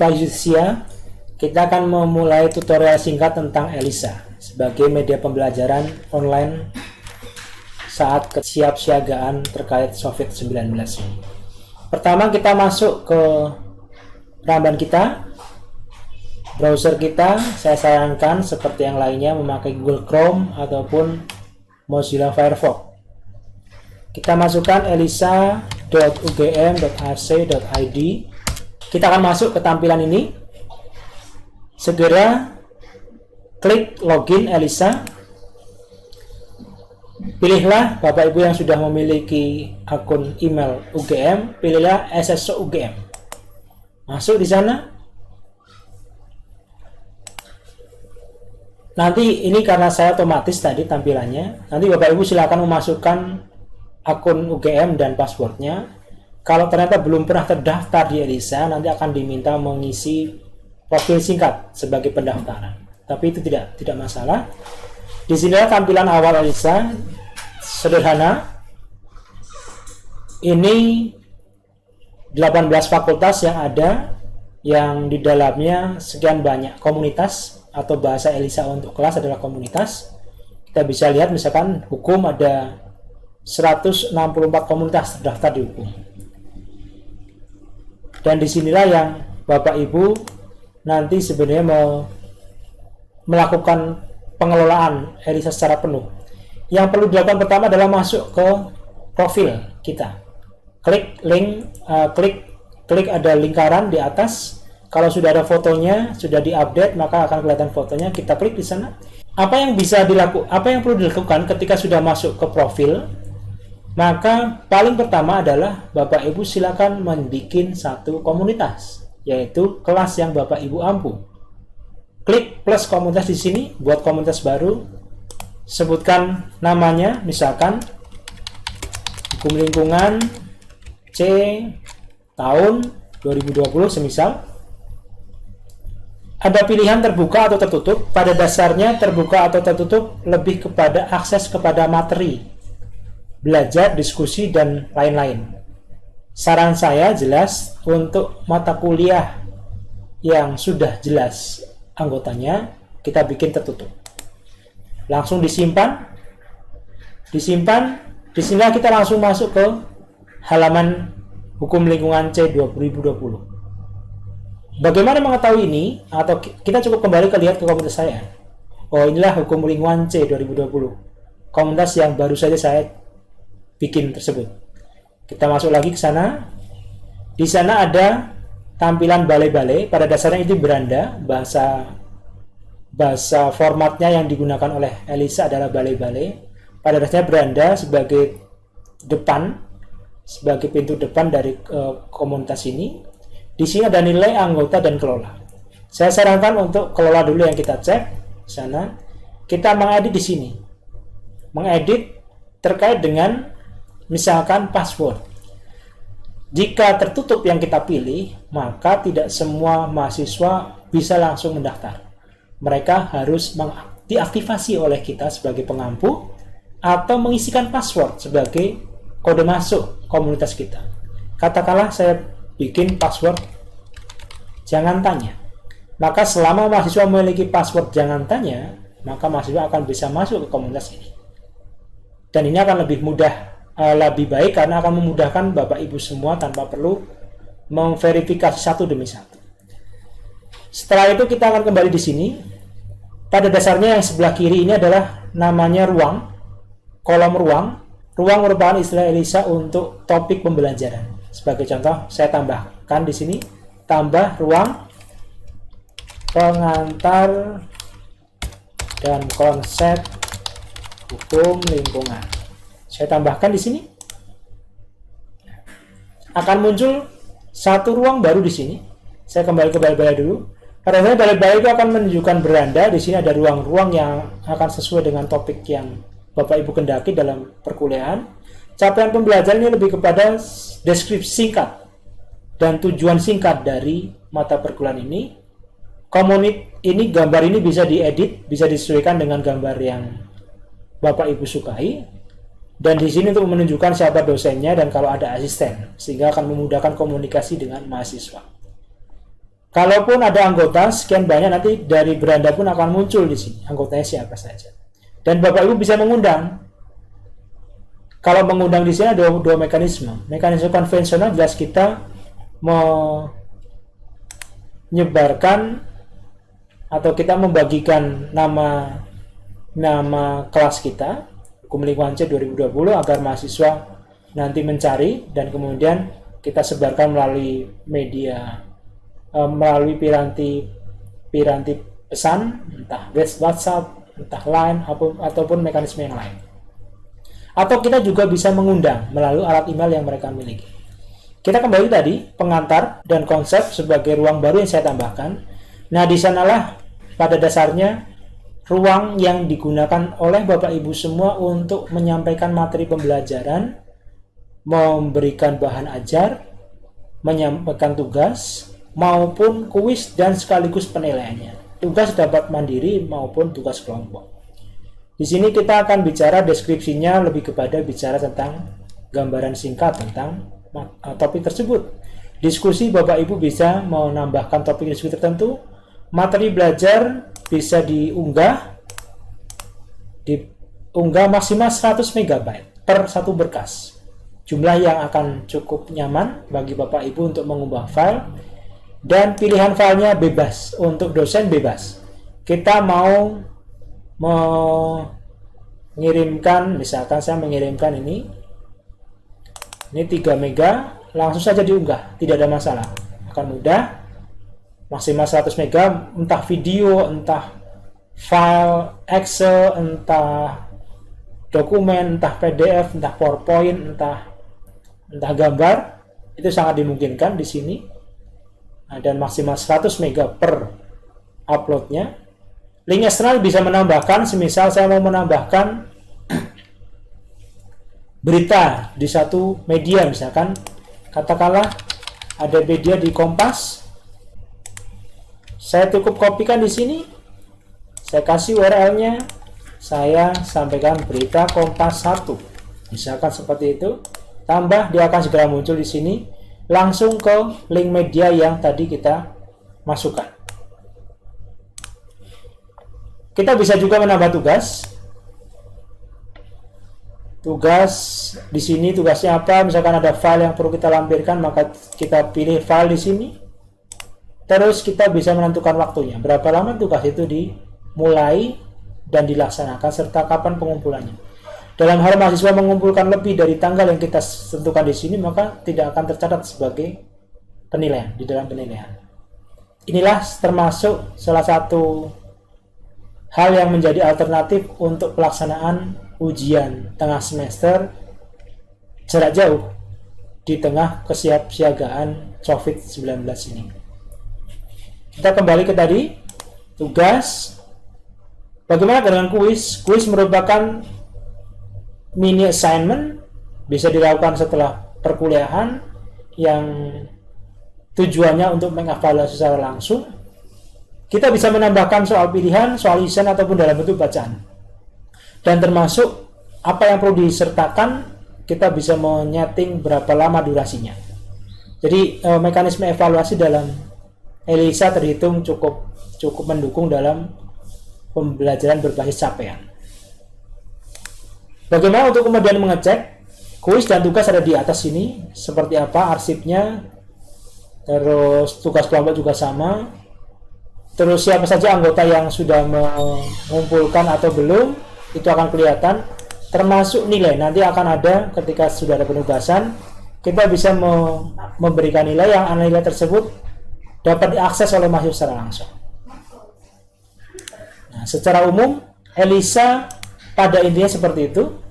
Pak Yudhistira, kita akan memulai tutorial singkat tentang ELISA sebagai media pembelajaran online saat kesiapsiagaan terkait COVID-19 ini. Pertama, kita masuk ke peramban kita, browser kita. Saya sarankan seperti yang lainnya memakai Google Chrome ataupun Mozilla Firefox. Kita masukkan elisa.ugm.ac.id. Kita akan masuk ke tampilan ini. Segera klik login ELISA. Pilihlah Bapak Ibu yang sudah memiliki akun email UGM, pilihlah SSO UGM. Masuk di sana. Nanti ini karena saya otomatis tadi tampilannya. Nanti Bapak Ibu silakan memasukkan akun UGM dan passwordnya. Kalau ternyata belum pernah terdaftar di ELISA, nanti akan diminta mengisi profil singkat sebagai pendaftaran. Tapi itu tidak masalah. Di sini tampilan awal ELISA sederhana. Ini 18 fakultas yang ada, yang di dalamnya sekian banyak komunitas, atau bahasa ELISA untuk kelas adalah komunitas. Kita bisa lihat misalkan hukum ada 164 komunitas terdaftar di hukum. Dan disinilah yang Bapak Ibu nanti sebenarnya melakukan pengelolaan ELISA secara penuh. Yang perlu dilakukan pertama adalah masuk ke profil kita. Klik link, klik ada lingkaran di atas. Kalau sudah ada fotonya, sudah diupdate, maka akan kelihatan fotonya. Kita klik di sana. Apa yang perlu dilakukan ketika sudah masuk ke profil? Maka paling pertama adalah Bapak Ibu silakan membuat satu komunitas, yaitu kelas yang Bapak Ibu ampu. Klik plus komunitas di sini, buat komunitas baru. Sebutkan namanya, misalkan hukum lingkungan C tahun 2020 semisal. Ada pilihan terbuka atau tertutup. Pada dasarnya terbuka atau tertutup lebih kepada akses kepada materi, belajar, diskusi, dan lain-lain. Saran saya jelas untuk mata kuliah yang sudah jelas anggotanya, kita bikin tertutup. Langsung disimpan. Di sini kita langsung masuk ke halaman hukum lingkungan C 2020. Bagaimana mengetahui ini? Atau kita cukup kembali lihat ke komunitas saya. Oh, inilah hukum lingkungan C 2020. Komunitas yang baru saja saya bikin tersebut. Kita masuk lagi ke sana. Di sana ada tampilan balai-balai. Pada dasarnya itu beranda. Bahasa formatnya yang digunakan oleh ELISA adalah balai-balai. Pada dasarnya beranda sebagai depan, sebagai pintu depan dari komunitas ini. Di sini ada nilai, anggota, dan kelola. Saya sarankan untuk kelola dulu yang kita cek di sana. Kita mengedit di sini. Mengedit terkait dengan misalkan password. Jika tertutup yang kita pilih, maka tidak semua mahasiswa bisa langsung mendaftar. Mereka harus diaktifasi oleh kita sebagai pengampu atau mengisikan password sebagai kode masuk komunitas kita. Katakanlah saya bikin password jangan tanya. Maka selama mahasiswa memiliki password jangan tanya, maka mahasiswa akan bisa masuk ke komunitas ini. Dan ini akan lebih mudah, lebih baik karena akan memudahkan Bapak Ibu semua tanpa perlu memverifikasi satu demi satu. Setelah itu kita akan kembali di sini. Pada dasarnya yang sebelah kiri ini adalah namanya ruang, kolom ruang. Ruang merupakan istilah ELISA untuk topik pembelajaran. Sebagai contoh, saya tambahkan di sini, tambah ruang pengantar dan konsep hukum lingkungan. Saya tambahkan di sini. Akan muncul satu ruang baru di sini. Saya kembali ke balai-balai dulu. Pada dasarnya balai-balai itu akan menunjukkan beranda. Di sini ada ruang-ruang yang akan sesuai dengan topik yang Bapak Ibu kendaki dalam perkuliahan. Capaian pembelajaran ini lebih kepada deskripsi singkat dan tujuan singkat dari mata perkuliahan ini. Ini gambar ini bisa diedit, bisa disesuaikan dengan gambar yang Bapak Ibu sukai. Dan di sini untuk menunjukkan siapa dosennya dan kalau ada asisten, sehingga akan memudahkan komunikasi dengan mahasiswa. Kalaupun ada anggota sekian banyak, nanti dari beranda pun akan muncul di sini anggotanya siapa saja. Dan Bapak Ibu bisa mengundang. Kalau mengundang di sini ada dua mekanisme. Mekanisme konvensional jelas kita menyebarkan atau kita membagikan nama kelas kita, Hukum Lingkungan C 2020, agar mahasiswa nanti mencari dan kemudian kita sebarkan melalui media, melalui piranti pesan, entah WhatsApp, entah Line, ataupun mekanisme yang lain. Atau kita juga bisa mengundang melalui alat email yang mereka miliki. Kita kembali tadi, pengantar dan konsep sebagai ruang baru yang saya tambahkan. Nah, di sanalah pada dasarnya ruang yang digunakan oleh Bapak Ibu semua untuk menyampaikan materi pembelajaran, memberikan bahan ajar, menyampaikan tugas, maupun kuis dan sekaligus penilaiannya. Tugas dapat mandiri maupun tugas kelompok. Di sini kita akan bicara deskripsinya, lebih kepada bicara tentang gambaran singkat tentang topik tersebut. Diskusi Bapak Ibu bisa menambahkan topik diskusi tertentu. Materi belajar bisa diunggah maksimal 100 MB per satu berkas. Jumlah yang akan cukup nyaman bagi Bapak Ibu untuk mengubah file. Dan pilihan filenya bebas, untuk dosen bebas. Kita mau mengirimkan, misalkan saya mengirimkan ini 3 mega, langsung saja diunggah, tidak ada masalah, akan mudah. Maksimal 100 mega, entah video, entah file Excel, entah dokumen, entah PDF, entah PowerPoint, entah gambar, itu sangat dimungkinkan di sini. Dan maksimal 100 mega per uploadnya. Link eksternal bisa menambahkan, semisal saya mau menambahkan berita di satu media, misalkan katakanlah ada media di Kompas, saya cukup kopikan di sini, saya kasih URL-nya, saya sampaikan berita Kompas 1, misalkan seperti itu, tambah, dia akan segera muncul di sini, langsung ke link media yang tadi kita masukkan. Kita bisa juga menambah tugas. Tugas di sini tugasnya apa? Misalkan ada file yang perlu kita lampirkan, maka kita pilih file di sini. Terus kita bisa menentukan waktunya, berapa lama tugas itu dimulai dan dilaksanakan serta kapan pengumpulannya. Dalam hal mahasiswa mengumpulkan lebih dari tanggal yang kita tentukan di sini, maka tidak akan tercatat sebagai penilaian di dalam penilaian. Inilah termasuk salah satu hal yang menjadi alternatif untuk pelaksanaan ujian tengah semester jarak jauh di tengah kesiapsiagaan COVID-19 ini. Kita kembali ke tadi, tugas. Bagaimana dengan kuis? Kuis merupakan mini assignment, bisa dilakukan setelah perkuliahan yang tujuannya untuk mengevaluasi secara langsung. Kita bisa menambahkan soal pilihan, soal lisan ataupun dalam bentuk bacaan. Dan termasuk apa yang perlu disertakan, kita bisa menyeting berapa lama durasinya. Jadi mekanisme evaluasi dalam ELISA terhitung cukup mendukung dalam pembelajaran berbasis capaian. Bagaimana untuk kemudian mengecek kuis dan tugas ada di atas sini, seperti apa arsipnya, terus tugas kelompok juga sama, terus siapa saja anggota yang sudah mengumpulkan atau belum, itu akan kelihatan, termasuk nilai, nanti akan ada ketika sudah ada penugasan, kita bisa memberikan nilai yang nilai tersebut dapat diakses oleh mahasiswa secara langsung. Nah, secara umum, ELISA pada intinya seperti itu.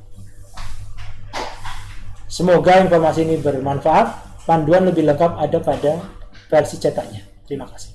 Semoga informasi ini bermanfaat. Panduan lebih lengkap ada pada versi cetaknya. Terima kasih.